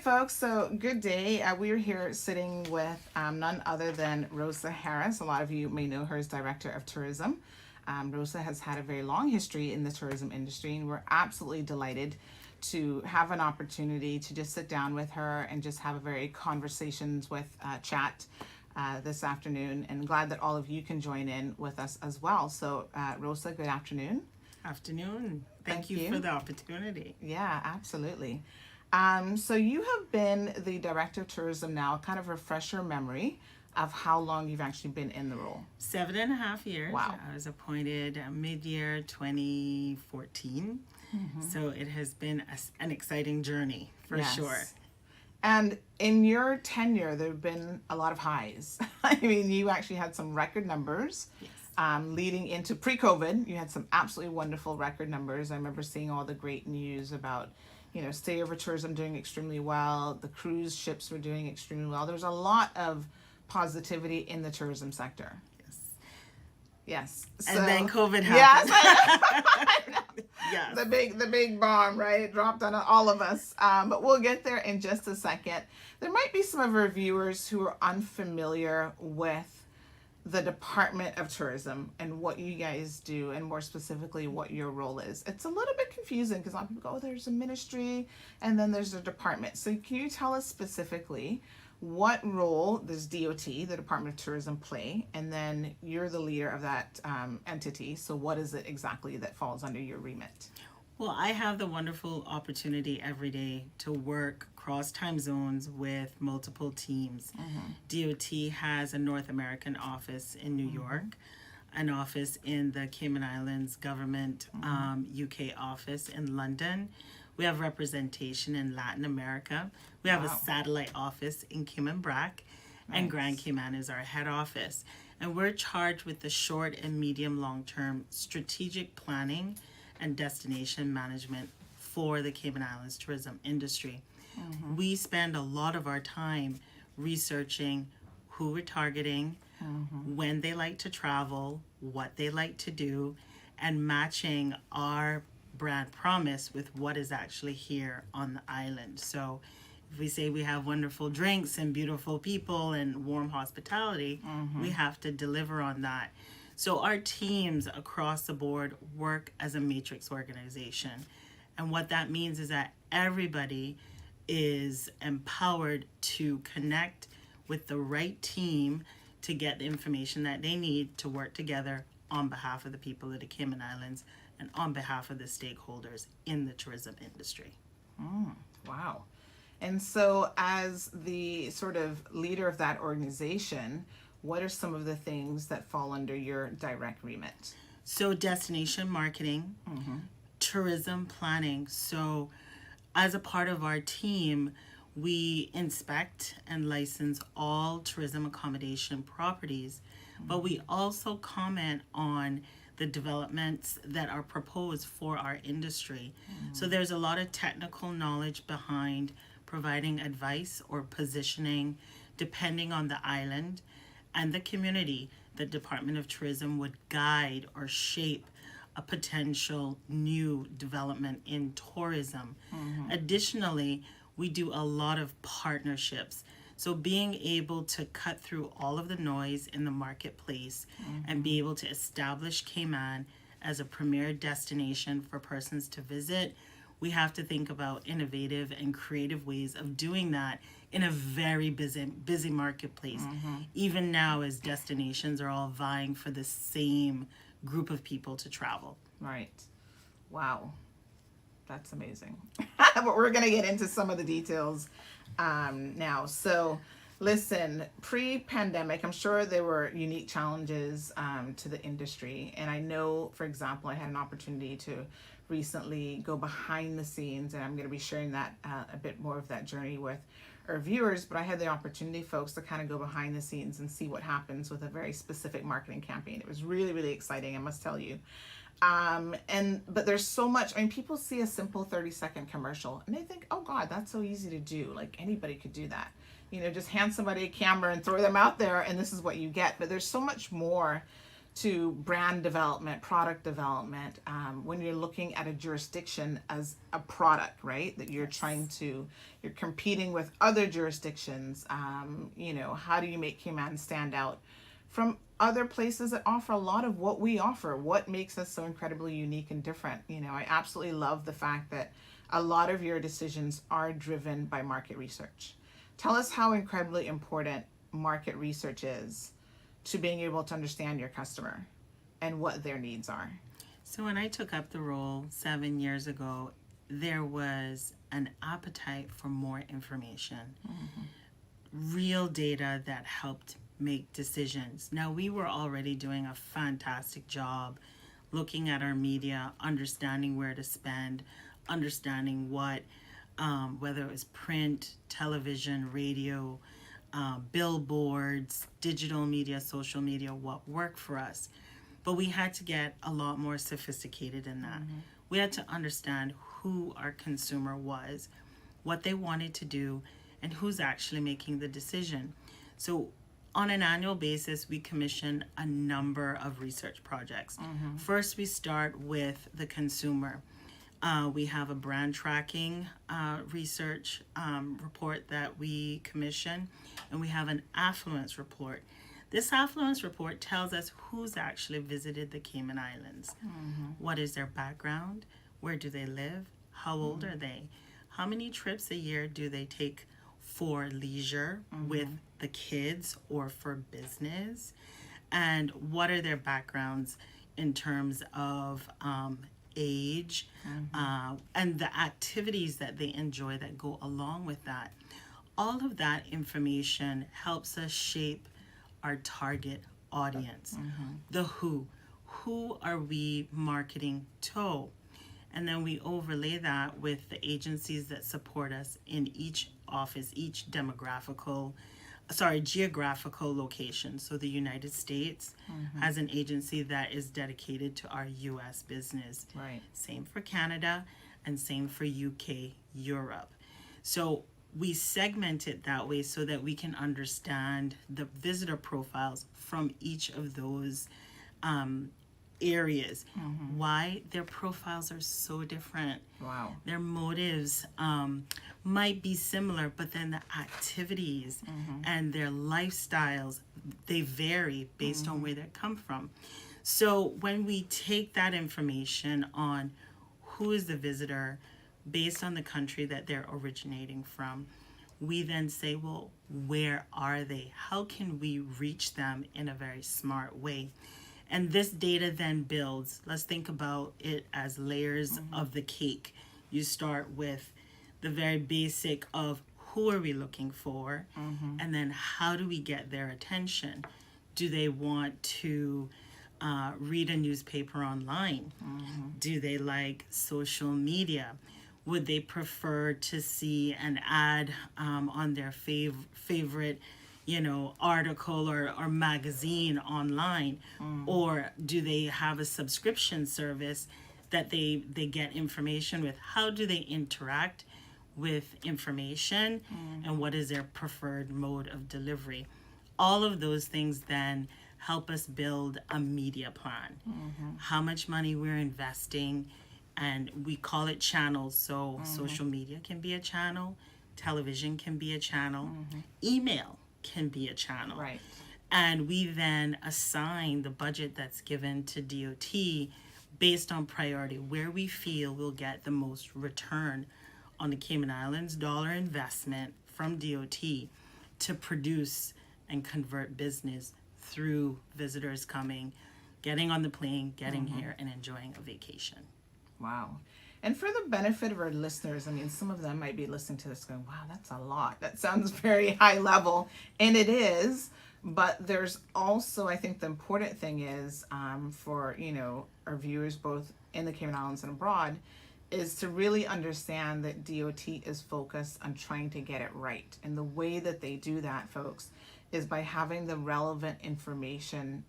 folks. So good day. We're here sitting with none other than Rosa Harris. A lot of you may know her as Director of Tourism. Rosa has had a very long history in the tourism industry, and we're absolutely delighted to have an opportunity to just sit down with her and just have a very conversations with chat this afternoon, and glad that all of you can join in with us as well. So Rosa, good afternoon. Afternoon. Thank you for the opportunity. Yeah, absolutely. So you have been the Director of Tourism now. Kind of refresh your memory of how long you've actually been in the role. 7.5 years. Wow. I was appointed mid-year 2014. So it has been an exciting journey for sure. And in your tenure, there have been a lot of highs. I mean, you actually had some record numbers. Yes. Leading into pre-COVID, you had some absolutely wonderful record numbers. I remember seeing all the great news about, stayover tourism doing extremely well. The cruise ships were doing extremely well. There's a lot of positivity in the tourism sector. Yes. So, and then COVID happened. Yes. The big bomb, right? It dropped on all of us. But we'll get there in just a second. There might be some of our viewers who are unfamiliar with the Department of Tourism and what you guys do, and more specifically what your role is. It's a little bit confusing because a lot of people go, oh, there's a ministry and then there's a department. So can you tell us specifically what role does DOT, the Department of Tourism, play? And then you're the leader of that entity. So what is it exactly that falls under your remit? Well, I have the wonderful opportunity every day to work across time zones with multiple teams. DOT has a North American office in New York, an office in the Cayman Islands government, UK office in London. We have representation in Latin America. We have a satellite office in Cayman Brac, and Grand Cayman is our head office. And we're charged with the short and medium long-term strategic planning and destination management for the Cayman Islands tourism industry. We spend a lot of our time researching who we're targeting, when they like to travel, what they like to do, and matching our brand promise with what is actually here on the island. So if we say we have wonderful drinks and beautiful people and warm hospitality, we have to deliver on that. So our teams across the board work as a matrix organization. And what that means is that everybody is empowered to connect with the right team to get the information that they need to work together on behalf of the people of the Cayman Islands and on behalf of the stakeholders in the tourism industry. Wow. And so as the sort of leader of that organization, what are some of the things that fall under your direct remit? So destination marketing, tourism planning. So as a part of our team, we inspect and license all tourism accommodation properties, but we also comment on the developments that are proposed for our industry. So there's a lot of technical knowledge behind providing advice or positioning depending on the island and the community. The Department of Tourism would guide or shape a potential new development in tourism. Additionally, we do a lot of partnerships. So being able to cut through all of the noise in the marketplace and be able to establish Cayman as a premier destination for persons to visit, we have to think about innovative and creative ways of doing that in a very busy marketplace. Even now, as destinations are all vying for the same group of people to travel. Right. Wow. That's amazing. But we're going to get into some of the details now. So listen, pre-pandemic, I'm sure there were unique challenges to the industry. And I know, for example, I had an opportunity to recently go behind the scenes, and I'm going to be sharing that a bit more of that journey with our viewers. But I had the opportunity, folks, to kind of go behind the scenes and see what happens with a very specific marketing campaign. It was really, really exciting, I must tell you. But there's so much. I mean, people see a simple 30-second commercial and they think, oh God, that's so easy to do. Like anybody could do that. Just hand somebody a camera and throw them out there and this is what you get. But there's so much more to brand development, product development, when you're looking at a jurisdiction as a product, right? That you're trying to, you're competing with other jurisdictions. How do you make Cayman stand out from other places that offer a lot of what we offer? What makes us so incredibly unique and different? I absolutely love the fact that a lot of your decisions are driven by market research. Tell us how incredibly important market research is to being able to understand your customer and what their needs are. So when I took up the role 7 years ago, there was an appetite for more information, real data that helped make decisions. Now, we were already doing a fantastic job looking at our media, understanding where to spend, understanding what, whether it was print, television, radio, billboards, digital media, social media, what worked for us. But we had to get a lot more sophisticated in that. We had to understand who our consumer was, what they wanted to do, and who's actually making the decision. So on an annual basis, we commission a number of research projects. First, we start with the consumer. We have a brand tracking research report that we commission, and we have an affluence report. This affluence report tells us who's actually visited the Cayman Islands. What is their background? Where do they live? How old are they? How many trips a year do they take for leisure with the kids or for business? And what are their backgrounds in terms of age, and the activities that they enjoy that go along with that? All of that information helps us shape our target audience. The who are we marketing to? And then we overlay that with the agencies that support us in each office, each geographical location. So the United States has an agency that is dedicated to our US business. Right. Same for Canada and same for UK, Europe. So we segment it that way so that we can understand the visitor profiles from each of those areas. Why their profiles are so different. Wow. Their motives might be similar, but then the activities and their lifestyles, they vary based on where they come from. So when we take that information on who is the visitor based on the country that they're originating from, we then say, well, where are they? How can we reach them in a very smart way? And this data then builds. Let's think about it as layers of the cake. You start with the very basic of who are we looking for, and then how do we get their attention? Do they want to read a newspaper online? Do they like social media? Would they prefer to see an ad on their favorite article or magazine online? Or do they have a subscription service that they get information with? How do they interact with information, and what is their preferred mode of delivery? All of those things then help us build a media plan. How much money we're investing, and we call it channels. So social media can be a channel, television can be a channel, email can be a channel. Right. And we then assign the budget that's given to DOT based on priority, where we feel we'll get the most return on the Cayman Islands dollar investment from DOT to produce and convert business through visitors coming, getting on the plane, getting here, and enjoying a vacation. Wow. And for the benefit of our listeners, I mean, some of them might be listening to this going, wow, that's a lot. That sounds very high level. And it is. But there's also, I think the important thing is for, our viewers both in the Cayman Islands and abroad, is to really understand that DOT is focused on trying to get it right. And the way that they do that, folks, is by having the relevant information,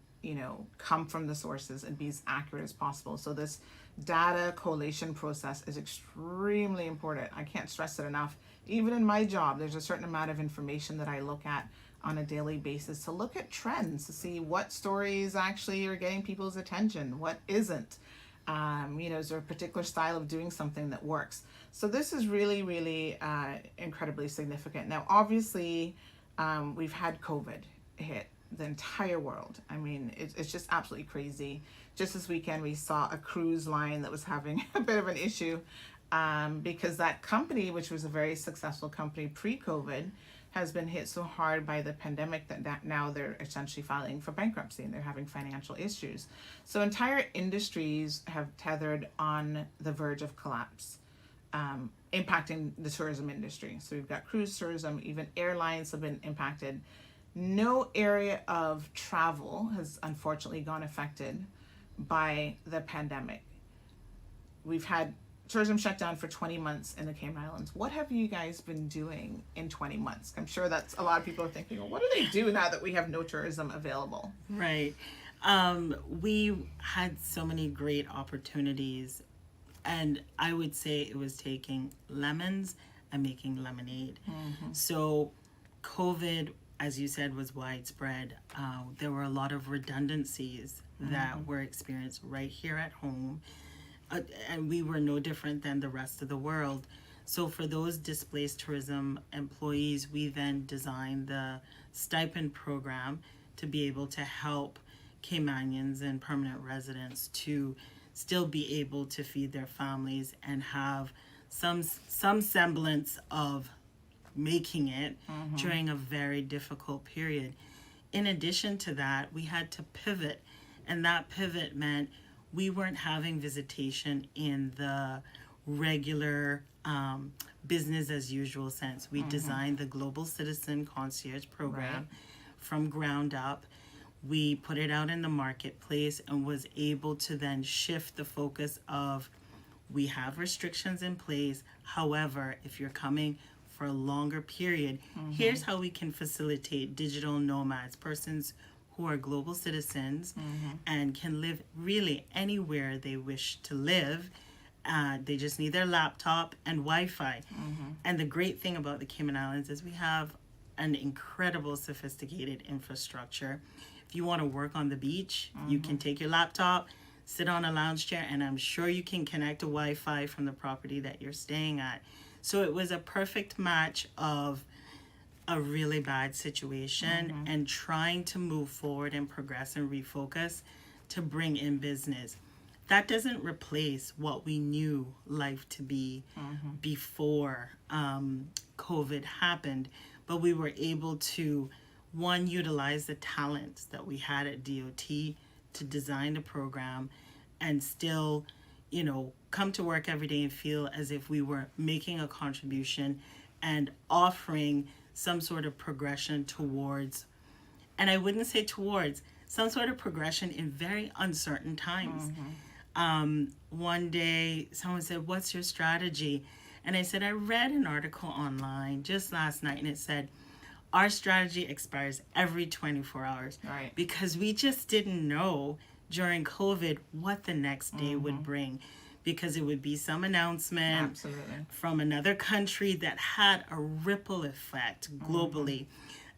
come from the sources and be as accurate as possible. So this data collation process is extremely important. I can't stress it enough. Even in my job, there's a certain amount of information that I look at on a daily basis to look at trends, to see what stories actually are getting people's attention, what isn't. Is there a particular style of doing something that works? So this is really, really incredibly significant. Now, obviously, we've had COVID hit the entire world. I mean, it's just absolutely crazy. Just this weekend, we saw a cruise line that was having a bit of an issue because that company, which was a very successful company pre-COVID, has been hit so hard by the pandemic that now they're essentially filing for bankruptcy and they're having financial issues. So entire industries have tethered on the verge of collapse, impacting the tourism industry. So we've got cruise tourism, even airlines have been impacted. No area of travel has unfortunately gone affected by the pandemic. We've had tourism shut down for 20 months in the Cayman Islands. What have you guys been doing in 20 months? I'm sure that's a lot of people are thinking, well, what do they do now that we have no tourism available? Right. We had so many great opportunities, and I would say it was taking lemons and making lemonade. So COVID, as you said, was widespread. There were a lot of redundancies that were experienced right here at home. And we were no different than the rest of the world. So for those displaced tourism employees, we then designed the stipend program to be able to help Caymanians and permanent residents to still be able to feed their families and have some semblance of making it during a very difficult period. In addition to that, we had to pivot, and that pivot meant we weren't having visitation in the regular business as usual sense. We designed the Global Citizen Concierge Program from ground up. We put it out in the marketplace and was able to then shift the focus of, we have restrictions in place. However, if you're coming for a longer period, here's how we can facilitate digital nomads, persons who are global citizens and can live really anywhere they wish to live. They just need their laptop and Wi-Fi. And the great thing about the Cayman Islands is we have an incredible sophisticated infrastructure. If you want to work on the beach, you can take your laptop, sit on a lounge chair, and I'm sure you can connect to Wi-Fi from the property that you're staying at. So it was a perfect match of a really bad situation and trying to move forward and progress and refocus to bring in business. That doesn't replace what we knew life to be before COVID happened, but we were able to, one, utilize the talents that we had at DOT to design a program and still, come to work every day and feel as if we were making a contribution and offering some sort of progression towards, and I wouldn't say towards, some sort of progression in very uncertain times. One day someone said, what's your strategy? And I said, I read an article online just last night and it said, our strategy expires every 24 hours. Right. Because we just didn't know during COVID what the next day would bring. Because it would be some announcement from another country that had a ripple effect globally.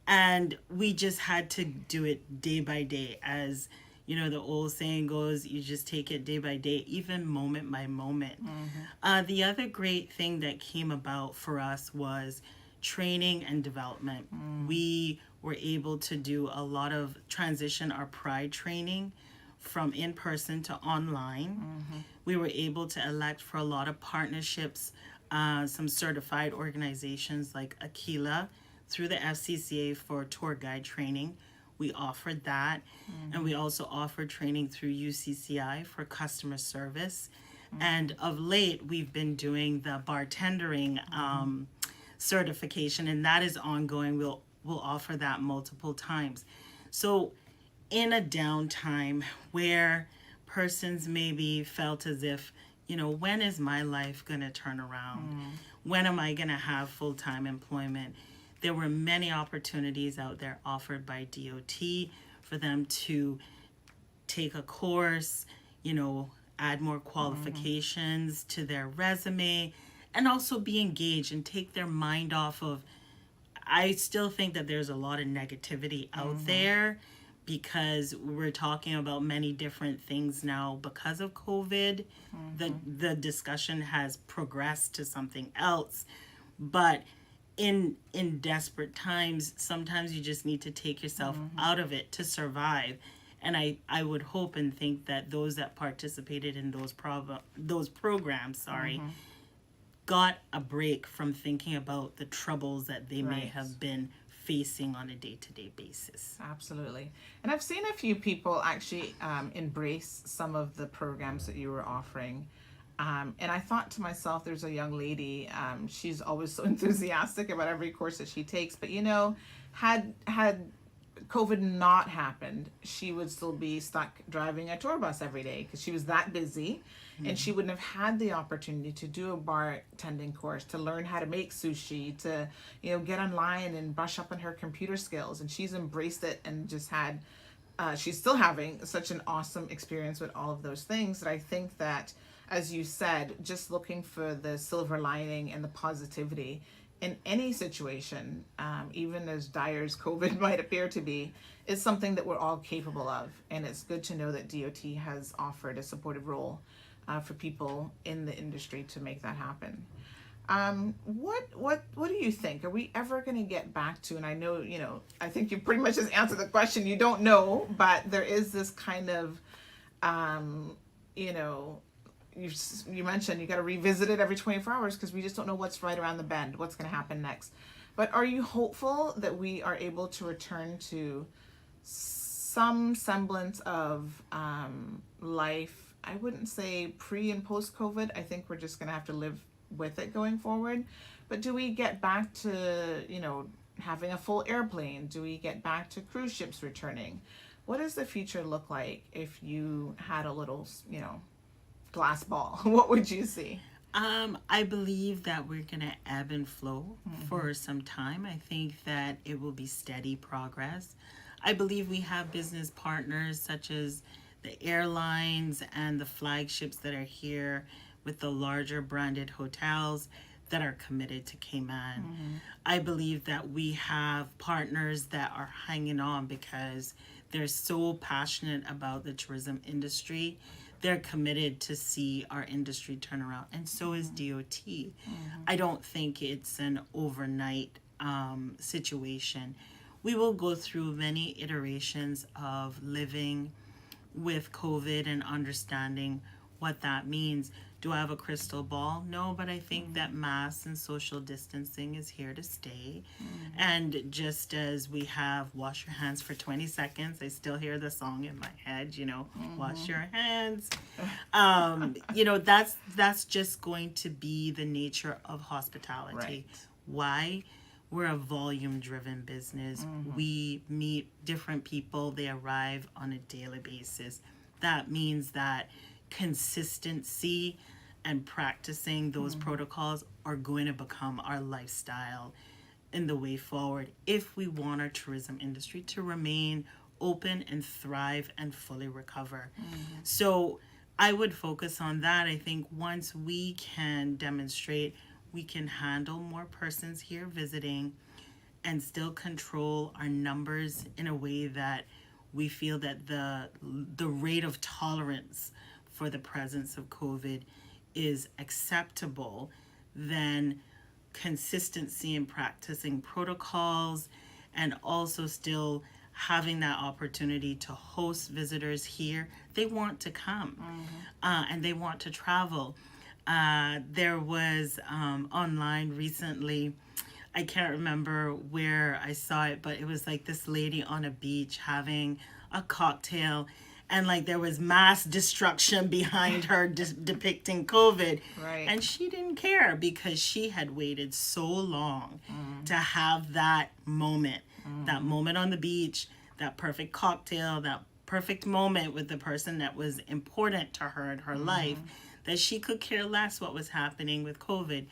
And we just had to do it day by day. As the old saying goes, you just take it day by day, even moment by moment. The other great thing that came about for us was training and development. We were able to do a lot of transition our Pride training from in-person to online. We were able to elect for a lot of partnerships, some certified organizations like Aquila through the FCCA for tour guide training. We offered that. And we also offered training through UCCI for customer service. And of late, we've been doing the bartendering certification, and that is ongoing. We'll offer that multiple times. So in a downtime where persons maybe felt as if, when is my life going to turn around? When am I going to have full-time employment? There were many opportunities out there offered by DOT for them to take a course, add more qualifications to their resume, and also be engaged and take their mind off of, I still think that there's a lot of negativity out there because we're talking about many different things now because of COVID. The discussion has progressed to something else, but in desperate times, sometimes you just need to take yourself out of it to survive. And I would hope and think that those that participated in those programs, got a break from thinking about the troubles that they may Right. have been facing on a day-to-day basis. Absolutely. And I've seen a few people actually embrace some of the programs that you were offering. And I thought to myself, there's a young lady, she's always so enthusiastic about every course that she takes. But you know, had COVID not happened, she would still be stuck driving a tour bus every day because she was that busy, and she wouldn't have had the opportunity to do a bartending course, to learn how to make sushi, to get online and brush up on her computer skills. And she's embraced it and just had she's still having such an awesome experience with all of those things that I think that, as you said, just looking for the silver lining and the positivity in any situation, even as dire as COVID might appear to be, is something that we're all capable of. And it's good to know that DOT has offered a supportive role for people in the industry to make that happen. What do you think? Are we ever going to get back to, and I know, I think you pretty much just answered the question, you don't know, but there is this kind of, you mentioned you got to revisit it every 24 hours because we just don't know what's right around the bend, what's going to happen next. But are you hopeful that we are able to return to some semblance of life? I wouldn't say pre and post COVID. I think we're just going to have to live with it going forward. But do we get back to, having a full airplane? Do we get back to cruise ships returning? What does the future look like if you had a little, glass ball? What would you see? I believe that we're going to ebb and flow for some time. I think that it will be steady progress. I believe we have business partners such as the airlines and the flagships that are here with the larger branded hotels that are committed to Cayman. I believe that we have partners that are hanging on because they're so passionate about the tourism industry. They're committed to see our industry turn around, and so is DOT. I don't think it's an overnight situation. We will go through many iterations of living with COVID and understanding what that means. Do I have a crystal ball? No, but I think that masks and social distancing is here to stay. And just as we have wash your hands for 20 seconds, I still hear the song in my head, wash your hands. That's just going to be the nature of hospitality. Right. Why? We're a volume-driven business. We meet different people. They arrive on a daily basis. That means that consistency and practicing those protocols are going to become our lifestyle in the way forward if we want our tourism industry to remain open and thrive and fully recover. So I would focus on that. I think once we can demonstrate we can handle more persons here visiting and still control our numbers in a way that we feel that the rate of tolerance for the presence of COVID is acceptable, then consistency in practicing protocols and also still having that opportunity to host visitors here. They want to come and they want to travel. There was online recently, I can't remember where I saw it, but it was like this lady on a beach having a cocktail, and like there was mass destruction behind her depicting COVID. Right. And she didn't care because she had waited so long to have that moment on the beach, that perfect cocktail, that perfect moment with the person that was important to her in her life, that she could care less what was happening with COVID.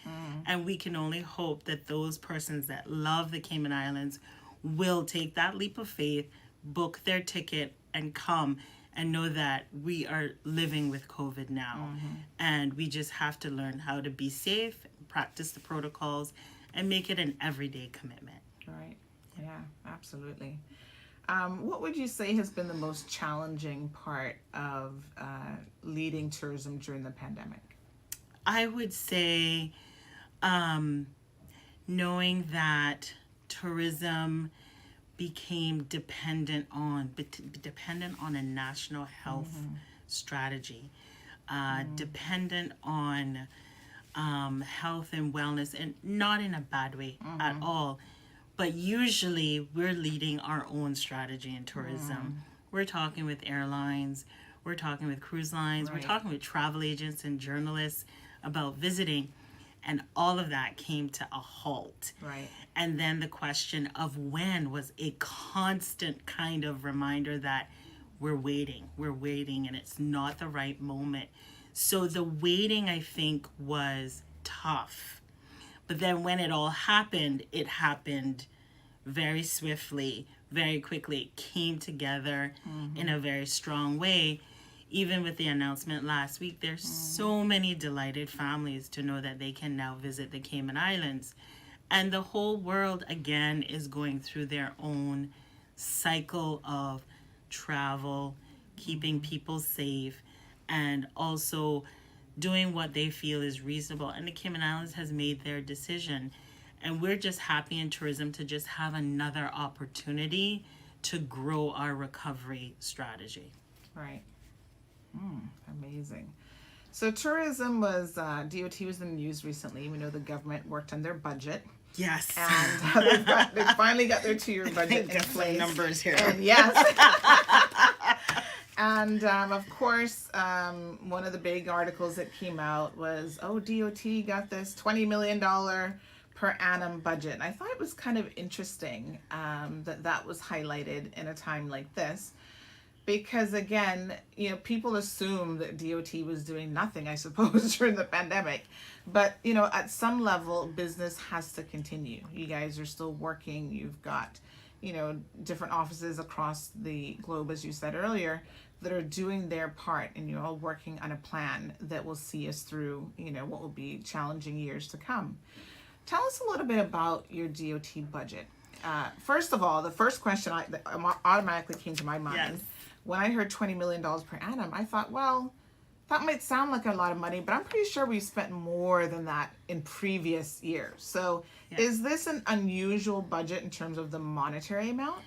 And we can only hope that those persons that love the Cayman Islands will take that leap of faith, book their ticket, and come and know that we are living with COVID now. And we just have to learn how to be safe, practice the protocols, and make it an everyday commitment. Right. Yeah, absolutely. What would you say has been the most challenging part of leading tourism during the pandemic? I would say um, knowing that tourism became dependent on a national health strategy, dependent on health and wellness, and not in a bad way at all. But usually we're leading our own strategy in tourism. We're talking with airlines, we're talking with cruise lines, we're Right. talking with travel agents and journalists about visiting. And all of that came to a halt. Right. And then the question of when was a constant kind of reminder that we're waiting, and it's not the right moment. So the waiting, I think, was tough. But then when it happened very swiftly, very quickly. It came together in a very strong way. Even with the announcement last week, there's so many delighted families to know that they can now visit the Cayman Islands. And the whole world, again, is going through their own cycle of travel, keeping people safe, and also doing what they feel is reasonable. And the Cayman Islands has made their decision. And we're just happy in tourism to just have another opportunity to grow our recovery strategy. Right. Amazing. So tourism was, DOT was in the news recently. We know the government worked on their budget. Yes. And they finally got their 2-year budget in Got some place. numbers here. And yes. And of course, one of the big articles that came out was, oh, DOT got this $20 million per annum budget. And I thought it was kind of interesting that was highlighted in a time like this. Because again, people assume that DOT was doing nothing, I suppose, during the pandemic. But, at some level, business has to continue. You guys are still working. You've got, different offices across the globe, as you said earlier, that are doing their part, and you're all working on a plan that will see us through, what will be challenging years to come. Tell us a little bit about your DOT budget. First of all, the first question that automatically came to my mind. Yes. When I heard $20 million per annum, I thought, well, that might sound like a lot of money, but I'm pretty sure we spent more than that in previous years. So is this an unusual budget in terms of the monetary amount?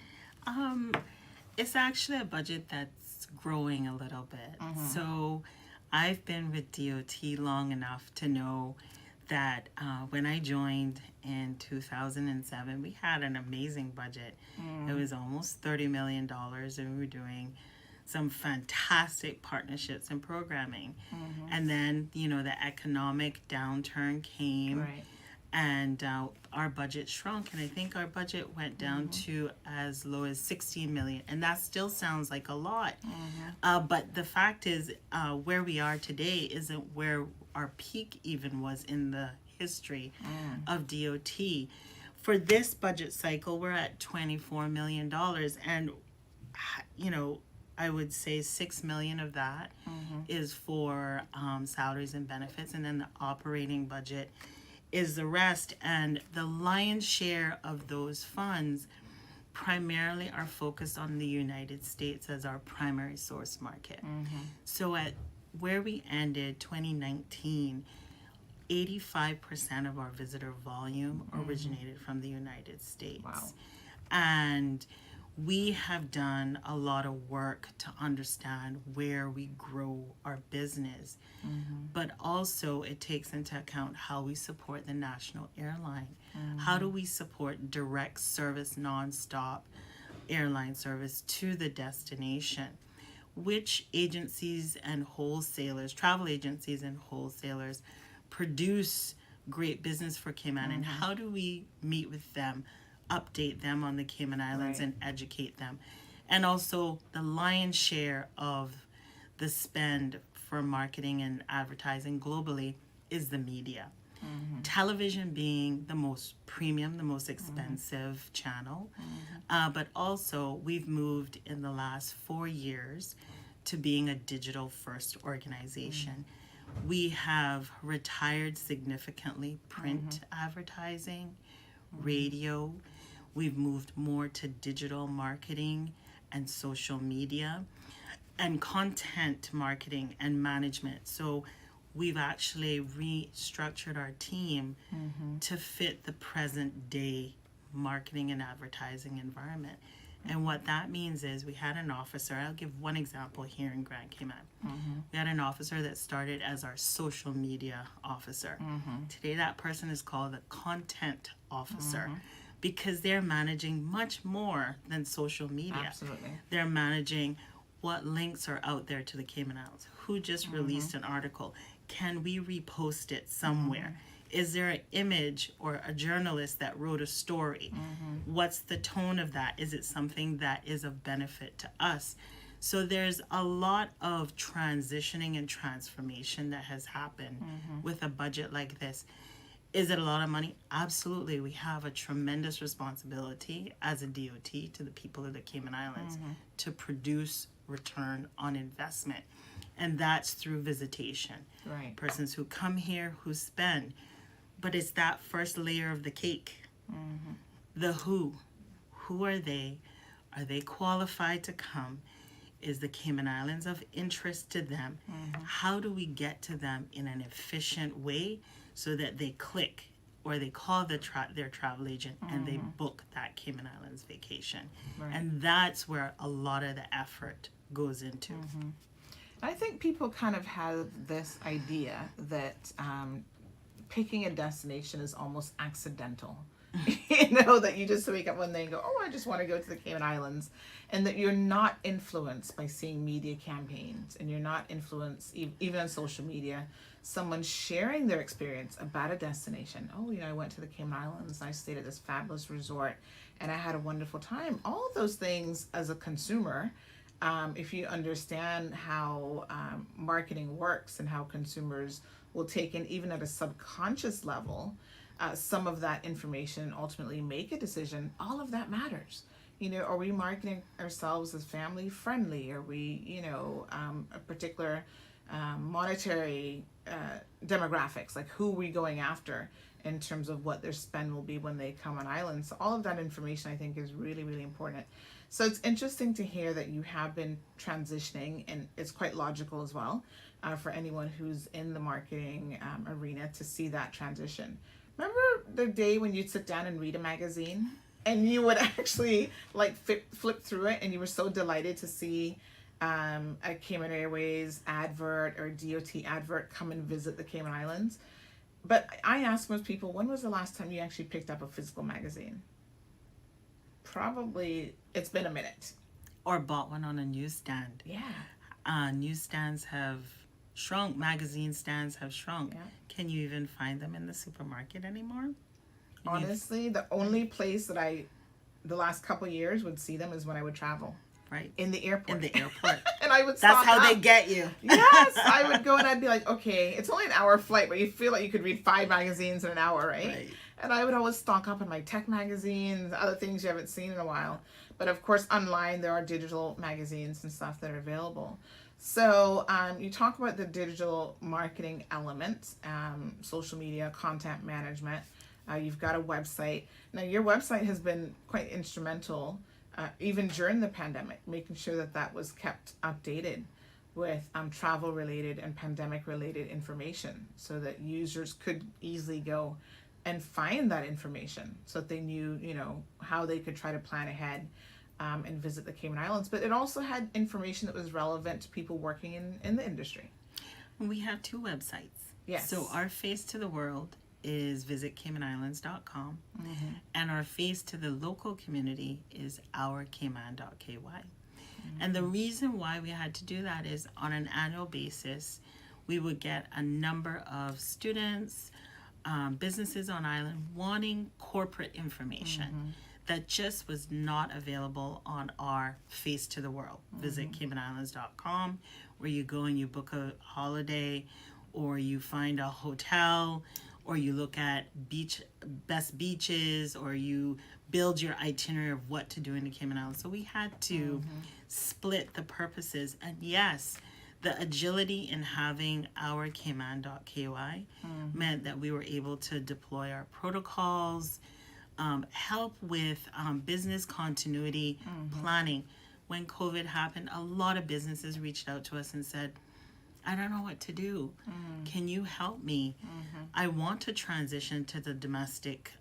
It's actually a budget that's growing a little bit. So I've been with DOT long enough to know that when I joined in 2007, we had an amazing budget. It was almost $30 million, and we were doing some fantastic partnerships and programming. And then, the economic downturn came, Right. and our budget shrunk. And I think our budget went down to as low as $16 million. And that still sounds like a lot. But the fact is, where we are today isn't where our peak even was in the history of DOT. For this budget cycle, we're at $24 million. And, I would say $6 million of that is for salaries and benefits. And then the operating budget is the rest. And the lion's share of those funds primarily are focused on the United States as our primary source market. So at where we ended 2019, 85% of our visitor volume originated from the United States. Wow. And we have done a lot of work to understand where we grow our business. But also it takes into account how we support the national airline. How do we support direct service, nonstop airline service to the destination? Which agencies and wholesalers, travel agencies and wholesalers, produce great business for Cayman, and how do we meet with them, update them on the Cayman Islands, Right. and educate them? And also the lion's share of the spend for marketing and advertising globally is the media. Television being the most premium, the most expensive channel. But also we've moved in the last 4 years to being a digital first organization. We have retired significantly print advertising, radio. We've moved more to digital marketing and social media and content marketing and management. So we've actually restructured our team to fit the present day marketing and advertising environment. And what that means is we had an officer, I'll give one example here in Grand Cayman. We had an officer that started as our social media officer. Today that person is called a content officer because they're managing much more than social media. Absolutely. They're managing what links are out there to the Cayman Islands, who just released an article, can we repost it somewhere? Is there an image or a journalist that wrote a story? What's the tone of that? Is it something that is of benefit to us? So there's a lot of transitioning and transformation that has happened with a budget like this. Is it a lot of money? Absolutely. We have a tremendous responsibility as a DOT to the people of the Cayman Islands to produce return on investment. And that's through visitation. Right. Persons who come here, who spend. But it's that first layer of the cake. The who. Who are they? Are they qualified to come? Is the Cayman Islands of interest to them? How do we get to them in an efficient way so that they click or they call their travel agent and they book that Cayman Islands vacation? Right. And that's where a lot of the effort goes into. I think people kind of have this idea that picking a destination is almost accidental. That you just wake up one day and go, oh, I just want to go to the Cayman Islands, and that you're not influenced by seeing media campaigns, and you're not influenced even on social media, someone sharing their experience about a destination. Oh, I went to the Cayman Islands, I stayed at this fabulous resort, and I had a wonderful time. All of those things as a consumer, if you understand how marketing works and how consumers will take in, even at a subconscious level, some of that information and ultimately make a decision, all of that matters. Are we marketing ourselves as family friendly? Are we, a particular monetary demographics, like who are we going after in terms of what their spend will be when they come on island? So all of that information I think is really, really important. So it's interesting to hear that you have been transitioning, and it's quite logical as well for anyone who's in the marketing arena to see that transition. Remember the day when you'd sit down and read a magazine and you would actually flip through it and you were so delighted to see a Cayman Airways advert or a DOT advert come and visit the Cayman Islands? But I ask most people, when was the last time you actually picked up a physical magazine? Probably it's been a minute. Or bought one on a newsstand. Yeah. Newsstands have shrunk. Magazine stands have shrunk. Yeah. Can you even find them in the supermarket anymore? Honestly, the only place that the last couple of years would see them is when I would travel. Right. In the airport. In the airport. And I would That's stock how up. they get you. Yes, I would go and I'd be like, okay, it's only an hour flight, but you feel like you could read 5 magazines in an hour, right? And I would always stock up on my tech magazines, other things you haven't seen in a while. But of course, online, there are digital magazines and stuff that are available. So you talk about the digital marketing element, social media, content management. You've got a website. Now, your website has been quite instrumental, even during the pandemic, making sure that that was kept updated with travel-related and pandemic-related information so that users could easily go and find that information so that they knew, how they could try to plan ahead and visit the Cayman Islands. But it also had information that was relevant to people working in the industry. We have 2 websites. Yes. So our face to the world is visitcaymanislands.com, and our face to the local community is ourcayman.ky. And the reason why we had to do that is on an annual basis, we would get a number of students, businesses on island wanting corporate information that just was not available on our face to the world. Visit caymanislands.com, where you go and you book a holiday, or you find a hotel, or you look at best beaches, or you build your itinerary of what to do in the Cayman Islands. So we had to split the purposes. And yes, the agility in having our Cayman.ky meant that we were able to deploy our protocols, help with business continuity planning. When COVID happened, a lot of businesses reached out to us and said, I don't know what to do. Can you help me? I want to transition to the domestic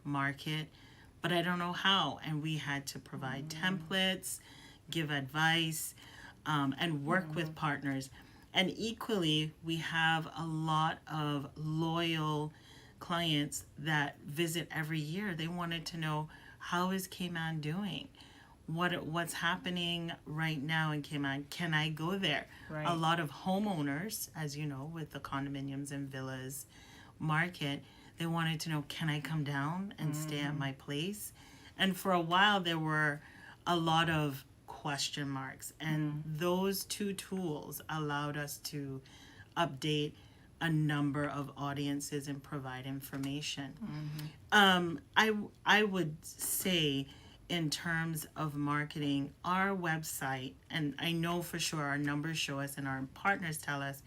market, but I don't know how. And we had to provide templates, give advice, and work with partners. And equally, we have a lot of loyal clients that visit every year. They wanted to know, how is Cayman doing? What's happening right now in Cayman? Can I go there? Right. A lot of homeowners, as you know, with the condominiums and villas market, they wanted to know, can I come down and stay at my place? And for a while, there were a lot of question marks. And those two tools allowed us to update a number of audiences and provide information. I would say, in terms of marketing, our website, and I know for sure our numbers show us and our partners tell us,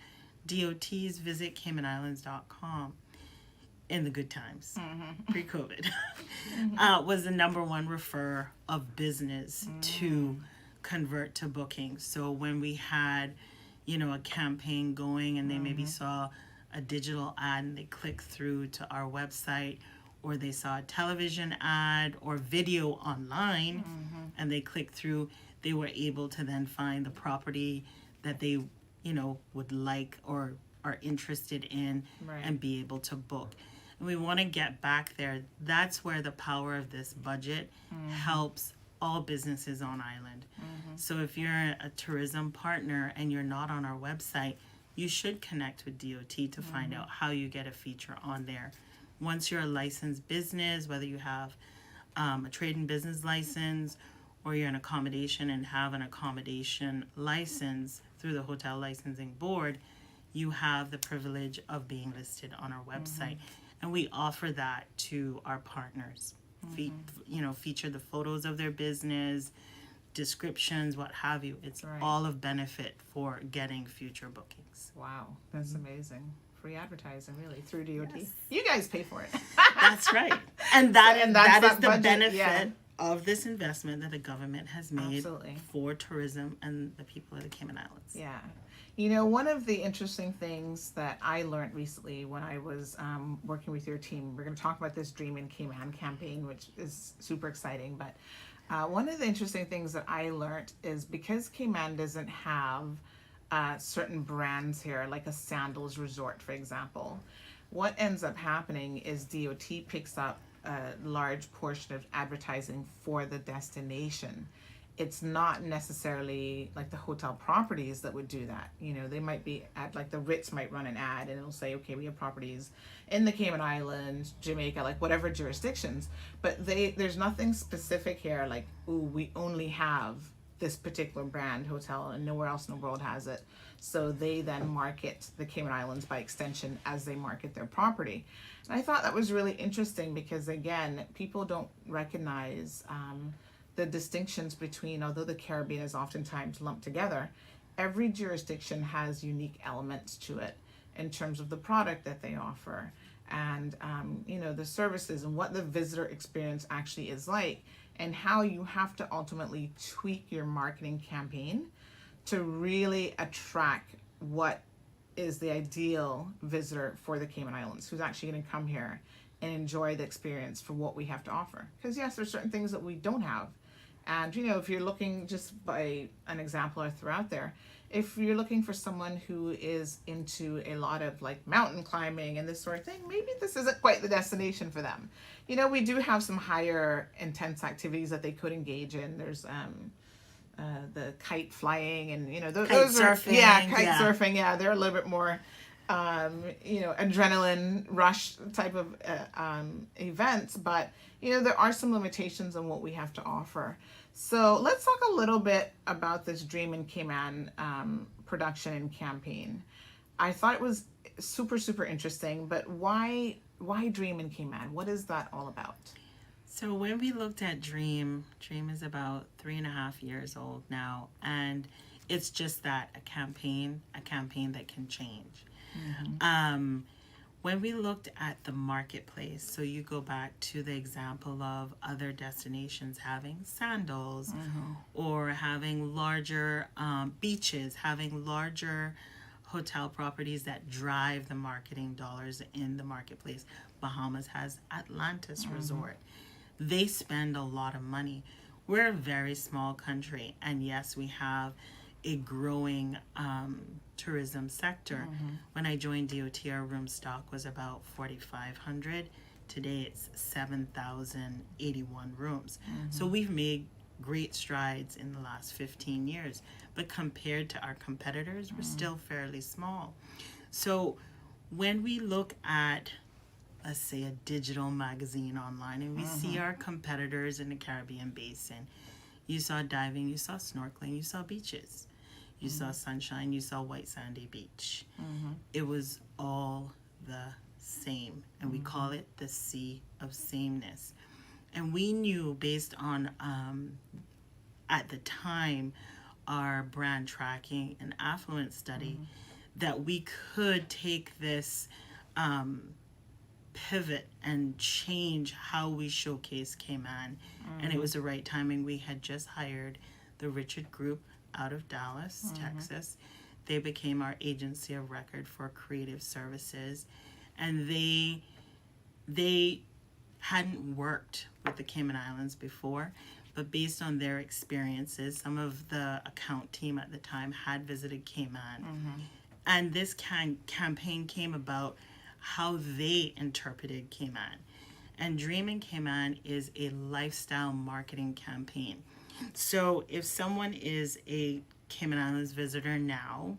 DOTs visit CaymanIslands.com in the good times, pre-COVID, was the number one refer of business to convert to booking. So when we had, a campaign going and they maybe saw a digital ad and they clicked through to our website, or they saw a television ad or video online and they clicked through, they were able to then find the property that they, would like or are interested in, and be able to book. And we want to get back there. That's where the power of this budget helps all businesses on island. So if you're a tourism partner and you're not on our website, you should connect with DOT to find out how you get a feature on there. Once you're a licensed business, whether you have a trade and business license or you're an accommodation and have an accommodation license through the Hotel Licensing Board, you have the privilege of being listed on our website. And we offer that to our partners. Feature the photos of their business, descriptions, what have you. It's all of benefit for getting future bookings. Wow, that's amazing. Free advertising, really, through DOT. Yes. You guys pay for it. That's right. And that is the budget, benefit of this investment that the government has made for tourism and the people of the Cayman Islands. Yeah. One of the interesting things that I learned recently when I was working with your team, we're going to talk about this Dream in Cayman campaign, which is super exciting. But one of the interesting things that I learned is, because Cayman doesn't have certain brands here, like a sandals resort, for example, what ends up happening is DOT picks up a large portion of advertising for the destination. It's not necessarily like the hotel properties that would do that. They might be like the Ritz might run an ad and it'll say, okay, we have properties in the Cayman Islands, Jamaica, like whatever jurisdictions, but there's nothing specific here like, ooh, we only have this particular brand hotel and nowhere else in the world has it. So they then market the Cayman Islands by extension as they market their property. And I thought that was really interesting because, again, people don't recognize the distinctions between, although the Caribbean is oftentimes lumped together, every jurisdiction has unique elements to it in terms of the product that they offer and, the services and what the visitor experience actually is like, and how you have to ultimately tweak your marketing campaign to really attract what is the ideal visitor for the Cayman Islands, who's actually going to come here and enjoy the experience for what we have to offer. Because yes, there's certain things that we don't have. And, if you're looking, just by an example I threw out there, if you're looking for someone who is into a lot of like mountain climbing and this sort of thing, maybe this isn't quite the destination for them. We do have some higher intense activities that they could engage in. There's the kite flying and, those surfing. Surfing. Yeah, they're a little bit more, adrenaline rush type of events. But, there are some limitations on what we have to offer. So let's talk a little bit about this Dream in Cayman production and campaign. I thought it was super, super interesting, but why Dream in Cayman? What is that all about? So when we looked at Dream is about 3.5 years old now, and it's just that, a campaign that can change. When we looked at the marketplace, so you go back to the example of other destinations having sandals or having larger beaches, having larger hotel properties that drive the marketing dollars in the marketplace. Bahamas has Atlantis Resort. They spend a lot of money. We're a very small country, and yes, we have a growing tourism sector. When I joined DOT, our room stock was about 4,500. Today it's 7,081 rooms. So we've made great strides in the last 15 years, but compared to our competitors, we're still fairly small. So when we look at, let's say, a digital magazine online, and we see our competitors in the Caribbean basin, you saw diving, you saw snorkeling, you saw beaches, you saw sunshine, you saw white sandy beach. It was all the same, and we call it the sea of sameness. And we knew, based on at the time, our brand tracking and affluence study, that we could take this pivot and change how we showcase Cayman. And it was the right timing. We had just hired the Richard Group out of Dallas, Texas. They became our agency of record for creative services, and they hadn't worked with the Cayman Islands before, but based on their experiences, some of the account team at the time had visited Cayman. And this campaign came about how they interpreted Cayman. And Dreaming Cayman is a lifestyle marketing campaign. So if someone is a Cayman Islands visitor now,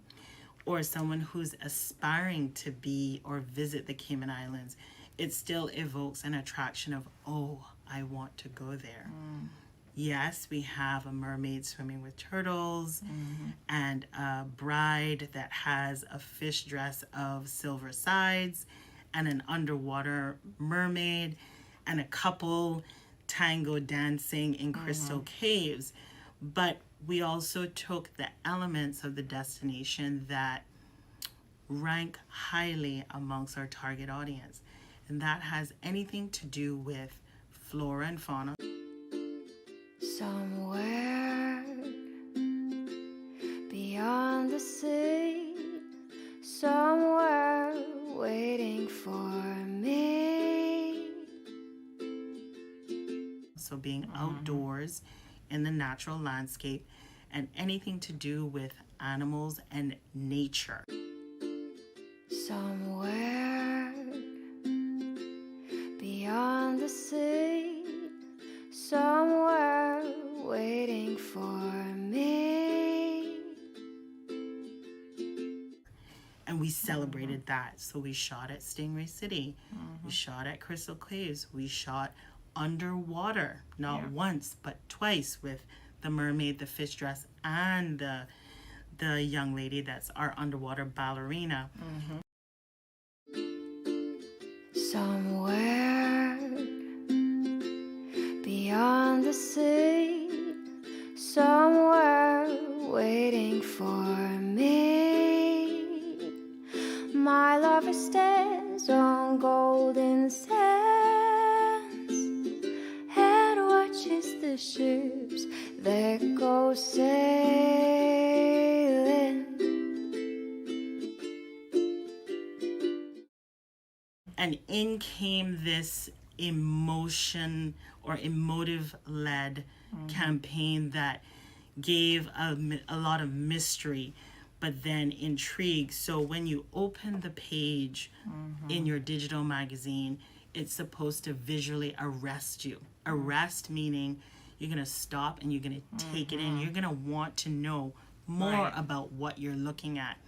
or someone who's aspiring to be or visit the Cayman Islands, it still evokes an attraction of, oh, I want to go there. Yes, we have a mermaid swimming with turtles and a bride that has a fish dress of silver sides and an underwater mermaid and a couple tango dancing in crystal caves. But we also took the elements of the destination that rank highly amongst our target audience. And that has anything to do with flora and fauna. Somewhere beyond the sea, somewhere waiting for me. So being outdoors in the natural landscape and anything to do with animals and nature. Somewhere beyond the sea, somewhere waiting for me. And we celebrated that. So we shot at Stingray City. We shot at Crystal Caves. We shot underwater, not once, but twice, with the mermaid, the fish dress, and the young lady that's our underwater ballerina. Somewhere beyond the sea, somewhere waiting for me. My lover stands on golden sands and watches the ships that go sailing. And in came this emotion or emotive-led campaign that gave a lot of mystery, but then intrigue. So when you open the page in your digital magazine, it's supposed to visually arrest you. Arrest meaning you're going to stop and you're going to take it in. You're going to want to know more about what you're looking at.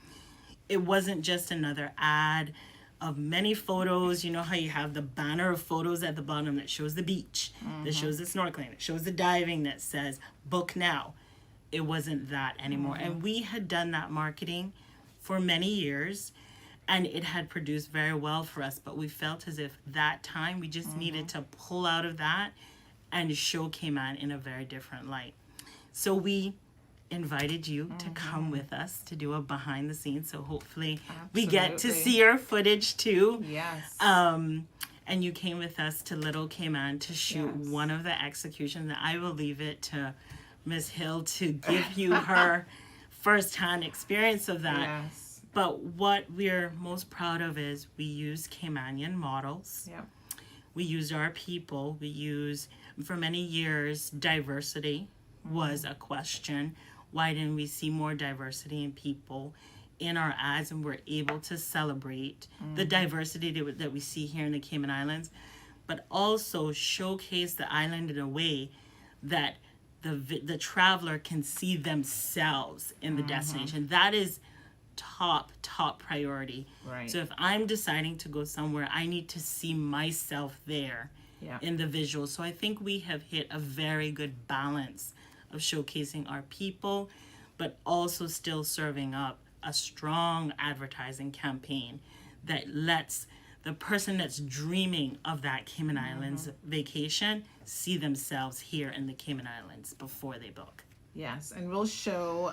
It wasn't just another ad of many photos. You know how you have the banner of photos at the bottom that shows the beach, that shows the snorkeling, that shows the diving, that says book now. It wasn't that anymore. And we had done that marketing for many years, and it had produced very well for us, but we felt as if that time we just needed to pull out of that and show Cayman in a very different light. So we invited you to come with us to do a behind the scenes. So hopefully we get to Absolutely. see your footage too. Yes. And you came with us to Little Cayman to shoot Yes. one of the executions. I will leave it to Miss Hill to give you her firsthand experience of that. Yes. But what we're most proud of is we used Caymanian models. Yep. We used our people. We used, for many years, diversity was a question. Why didn't we see more diversity in people in our ads? And we're able to celebrate the diversity that we see here in the Cayman Islands, but also showcase the island in a way that the traveler can see themselves in the destination. That is top priority. Right. So if I'm deciding to go somewhere, I need to see myself there Yeah. in the visuals. So I think we have hit a very good balance of showcasing our people, but also still serving up a strong advertising campaign that lets the person that's dreaming of that Cayman Islands vacation see themselves here in the Cayman Islands before they book. Yes, and we'll show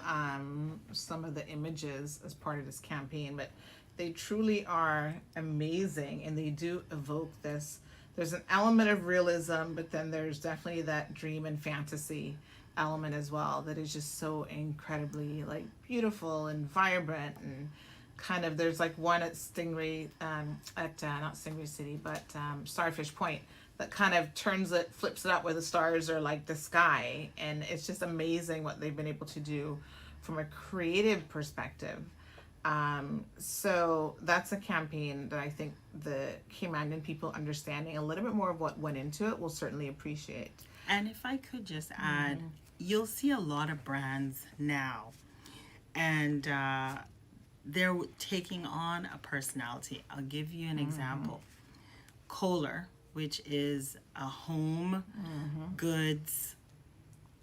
some of the images as part of this campaign, but they truly are amazing, and they do evoke this. There's an element of realism, but then there's definitely that dream and fantasy element as well that is just so incredibly like beautiful and vibrant, and kind of there's like one at Stingray not Stingray City, but Starfish Point, that kind of flips it up where the stars are like the sky, and it's just amazing what they've been able to do from a creative perspective. So that's a campaign that I think the Caymanian people understanding a little bit more of what went into it will certainly appreciate. And if I could just add, you'll see a lot of brands now, and they're taking on a personality. I'll give you an example. Kohler, which is a home goods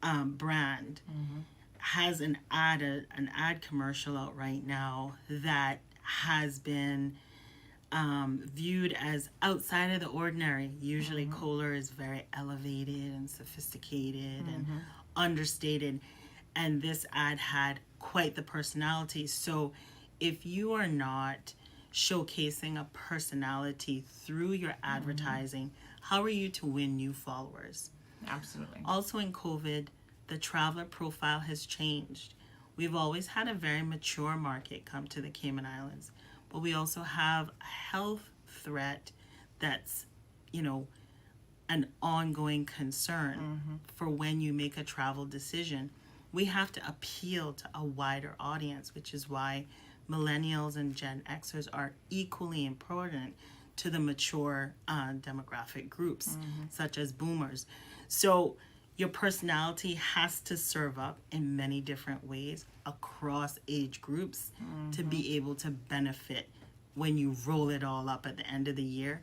brand, has an ad commercial out right now that has been viewed as outside of the ordinary. Usually Kohler is very elevated and sophisticated and understated, and this ad had quite the personality. So if you are not showcasing a personality through your advertising, how are you to win new followers? Absolutely. Also in COVID, the traveler profile has changed. We've always had a very mature market come to the Cayman Islands, but we also have a health threat that's, an ongoing concern for when you make a travel decision. We have to appeal to a wider audience, which is why millennials and Gen Xers are equally important to the mature demographic groups, such as boomers. So your personality has to serve up in many different ways across age groups to be able to benefit when you roll it all up at the end of the year.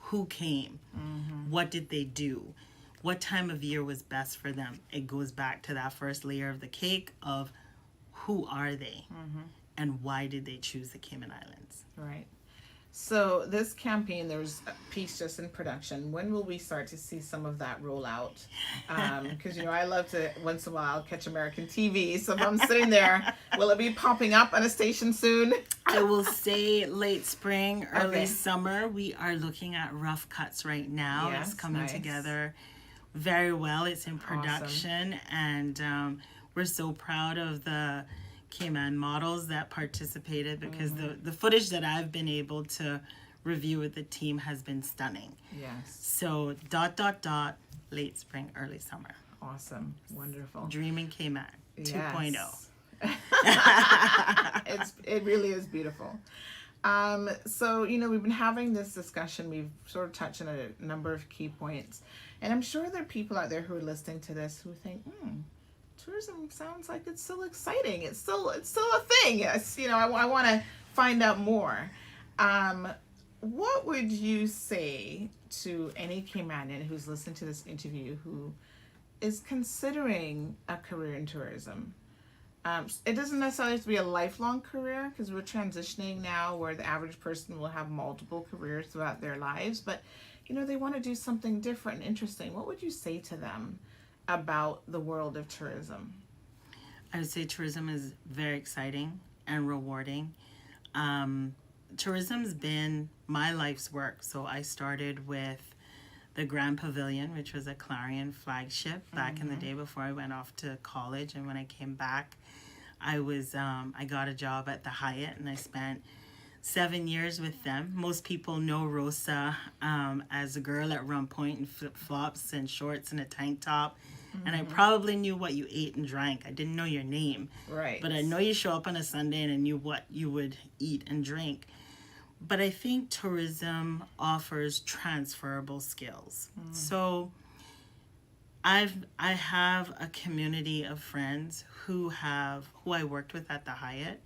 Who came? What did they do? What time of year was best for them? It goes back to that first layer of the cake of who are they and why did they choose the Cayman Islands? Right. So this campaign, there's a piece just in production. When will we start to see some of that roll out? Because, I love to, once in a while, catch American TV. So if I'm sitting there, will it be popping up on a station soon? I will say late spring, early Okay. summer. We are looking at rough cuts right now. Yes, It's coming nice. together very well. It's in production, and we're so proud of the Cayman models that participated, because the footage that I've been able to review with the team has been stunning. Yes. So ... late spring, early summer. Awesome. Wonderful. Dreaming Cayman 2.0. Yes. It really is beautiful. So, we've been having this discussion. We've sort of touched on a number of key points. And I'm sure there are people out there who are listening to this who think, tourism sounds like it's still exciting. It's still a thing. Yes, I want to find out more. What would you say to any Caymanian who's listening to this interview who is considering a career in tourism? It doesn't necessarily have to be a lifelong career, because we're transitioning now where the average person will have multiple careers throughout their lives, but they want to do something different and interesting. What would you say to them about the world of tourism? I would say tourism is very exciting and rewarding. Tourism's been my life's work. So I started with the Grand Pavilion, which was a Clarion flagship back in the day before I went off to college. And when I came back, I got a job at the Hyatt, and I spent 7 years with them. Most people know Rosa as a girl at Rum Point in flip-flops and shorts and a tank top. And I probably knew what you ate and drank. I didn't know your name. Right. But I know you show up on a Sunday and I knew what you would eat and drink. But I think tourism offers transferable skills. So I have a community of friends who I worked with at the Hyatt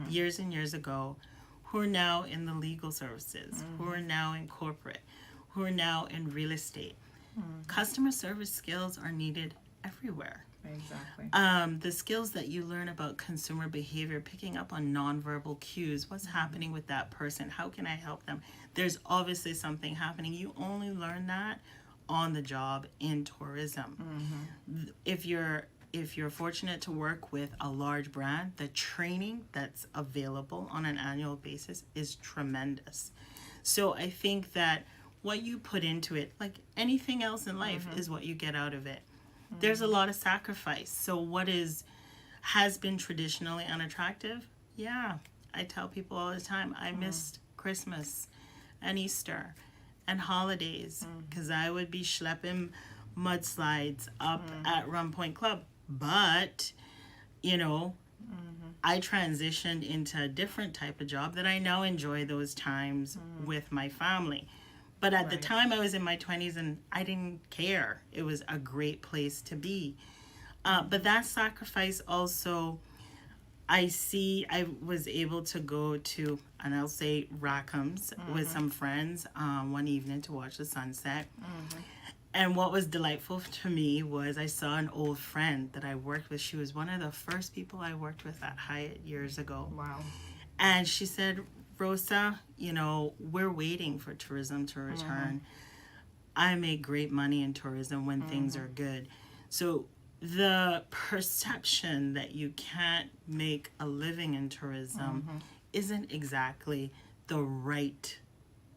years and years ago, who are now in the legal services, who are now in corporate, who are now in real estate. Customer service skills are needed everywhere. Exactly. The skills that you learn about consumer behavior, picking up on nonverbal cues, what's happening with that person, how can I help them? There's obviously something happening. You only learn that on the job in tourism. If you're fortunate to work with a large brand, the training that's available on an annual basis is tremendous. So I think that what you put into it, like anything else in life, is what you get out of it. There's a lot of sacrifice. So what has been traditionally unattractive? Yeah, I tell people all the time, I missed Christmas and Easter and holidays because I would be schlepping mudslides up at Rum Point Club. But, I transitioned into a different type of job that I now enjoy those times with my family. But at the time, I was in my 20s and I didn't care. It was a great place to be. But that sacrifice also, I was able to go to, and I'll say Rackham's with some friends one evening to watch the sunset. And what was delightful to me was I saw an old friend that I worked with. She was one of the first people I worked with at Hyatt years ago. Wow. And she said, Rosa, we're waiting for tourism to return. I make great money in tourism when things are good. So the perception that you can't make a living in tourism isn't exactly the right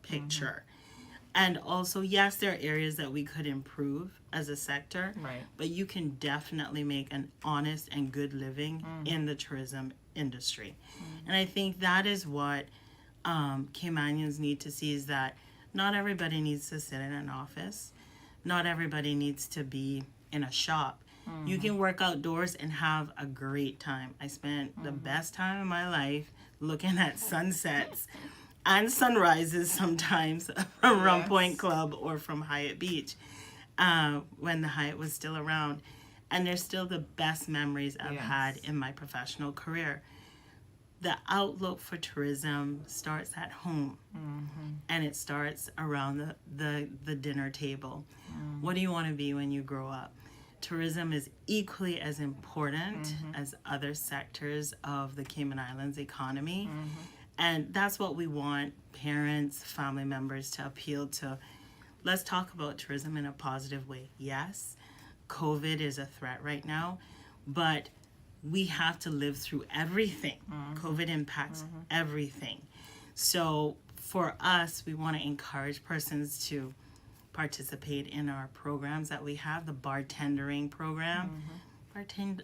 picture. And also, yes, there are areas that we could improve as a sector, but you can definitely make an honest and good living in the tourism industry. And I think that is what Caymanians need to see, is that not everybody needs to sit in an office. Not everybody needs to be in a shop. You can work outdoors and have a great time. I spent the best time of my life looking at sunsets and sunrises sometimes from Rum Point Club or from Hyatt Beach when the Hyatt was still around. And they're still the best memories I've had in my professional career. The outlook for tourism starts at home, and it starts around the dinner table. What do you want to be when you grow up? Tourism is equally as important as other sectors of the Cayman Islands economy. And that's what we want parents, family members to appeal to. Let's talk about tourism in a positive way. Yes, COVID is a threat right now, but we have to live through everything. COVID impacts everything. So for us, we want to encourage persons to participate in our programs that we have. The bartendering program.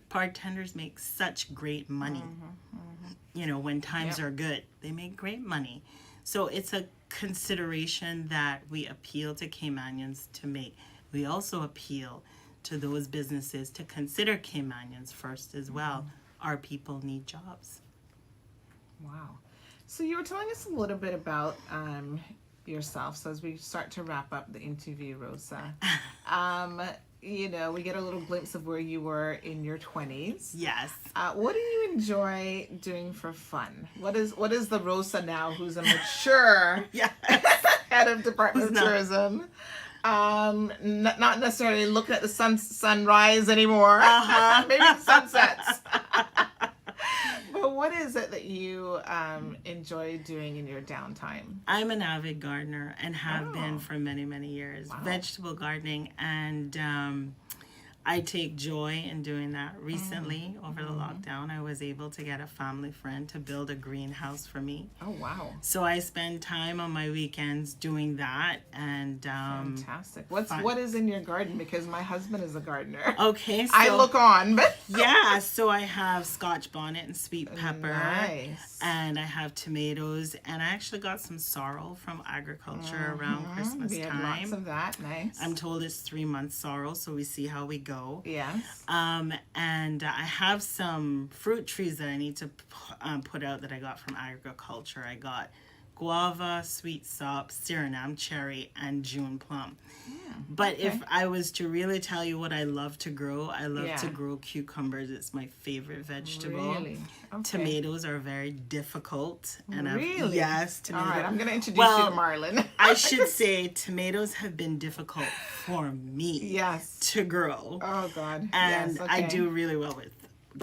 Bartenders make such great money. When times are good, they make great money. So it's a consideration that we appeal to Caymanians to make. We also appeal to those businesses to consider Caymanians first as well. Our people need jobs. Wow. So you were telling us a little bit about yourself. So as we start to wrap up the interview, Rosa, we get a little glimpse of where you were in your 20s. Yes. What do you enjoy doing for fun? What is the Rosa now who's a mature head of Department of Tourism? Not necessarily looking at the sunrise anymore. Maybe the sunsets. But what is it that you enjoy doing in your downtime? I'm an avid gardener and have been for many, many years. Wow. Vegetable gardening, and I take joy in doing that. Recently, over the lockdown, I was able to get a family friend to build a greenhouse for me. Oh, wow. So I spend time on my weekends doing that. And Fantastic. What is in your garden? Because my husband is a gardener. okay, so I look on, but yeah, so I have Scotch bonnet and sweet pepper. nice. And I have tomatoes, and I actually got some sorrel from agriculture around Christmas We had time. lots of that. Nice. I'm told it's 3 months sorrel, so we see how we go. Yes. And I have some fruit trees that I need to put out that I got from agriculture. I got guava, sweet sop, Suriname cherry, and June plum. But if I was to really tell you what I love to grow, I love to grow cucumbers. It's my favorite vegetable. Really? Okay. Tomatoes are very difficult. And Really? yes, tomatoes. All right, I'm going to introduce Well, you to Marlon. I should say tomatoes have been difficult for me Yes. to grow. Oh, God. And yes, I okay. do really well with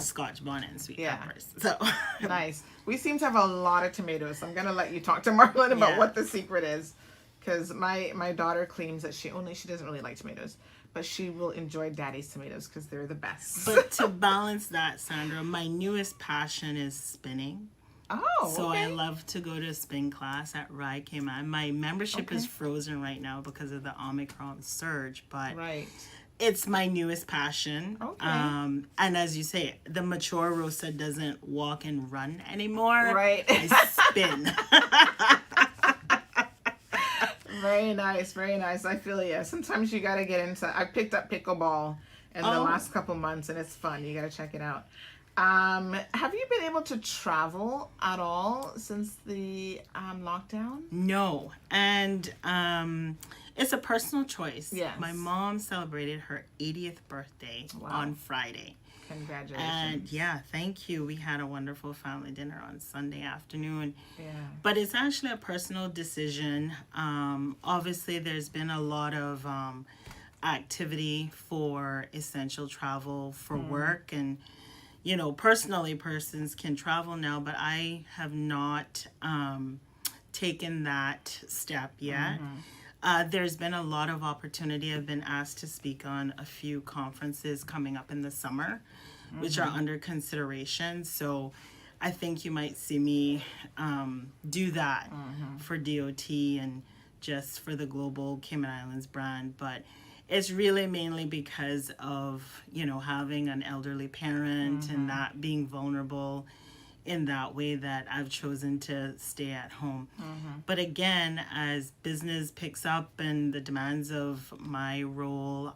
Scotch bonnet and sweet Yeah. peppers. So Nice. We seem to have a lot of tomatoes. I'm going to let you talk to Marlon about Yeah. what the secret is. Because my daughter claims that she doesn't really like tomatoes. But she will enjoy Daddy's tomatoes because they're the best. but to balance that, Sandra, my newest passion is spinning. Oh, So okay. I love to go to a spin class at Rai Cayman. My membership is Okay. frozen right now because of the Omicron surge, but Right. it's my newest passion. Okay. And as you say, the mature Rosa doesn't walk and run anymore. Right. I spin. Very nice, very nice. I feel you. Sometimes you got to get into. I picked up pickleball in the Oh. last couple months, and it's fun. You got to check it out. Have you been able to travel at all since the lockdown? No. And it's a personal choice. Yes. My mom celebrated her 80th birthday Wow. on Friday. Congratulations. And yeah, thank you. We had a wonderful family dinner on Sunday afternoon. Yeah. But it's actually a personal decision. Obviously, there's been a lot of activity for essential travel for work. And, you know, personally, persons can travel now, but I have not taken that step yet. There's been a lot of opportunity. I've been asked to speak on a few conferences coming up in the summer, which are under consideration. So I think you might see me do that for DOT and just for the global Cayman Islands brand. But it's really mainly because of, you know, having an elderly parent and that being vulnerable in that way that I've chosen to stay at home. But again, as business picks up and the demands of my role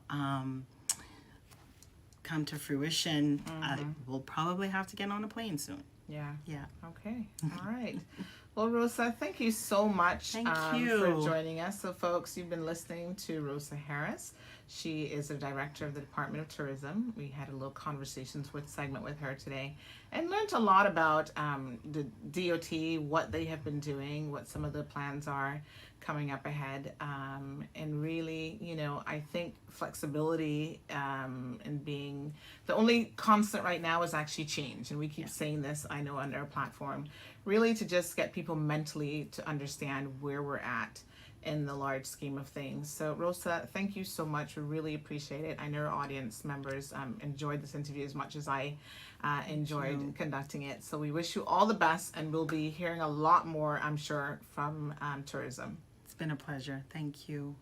come to fruition, I will probably have to get on a plane soon. Yeah. Yeah. Okay. All right. Well, Rosa, thank you so much Thank for you. joining us. So, folks, you've been listening to Rosa Harris. She is a director of the Department of Tourism. We had a little conversations with segment with her today and learned a lot about the DOT, what they have been doing, what some of the plans are coming up ahead. And really, you know, I think flexibility and being the only constant right now is actually change. And we keep saying this, I know, on our platform, really to just get people mentally to understand where we're at in the large scheme of things. So Rosa, thank you so much. We really appreciate it. I know our audience members enjoyed this interview as much as I enjoyed conducting it. So we wish you all the best, and we'll be hearing a lot more, I'm sure, from tourism. It's been a pleasure. Thank you.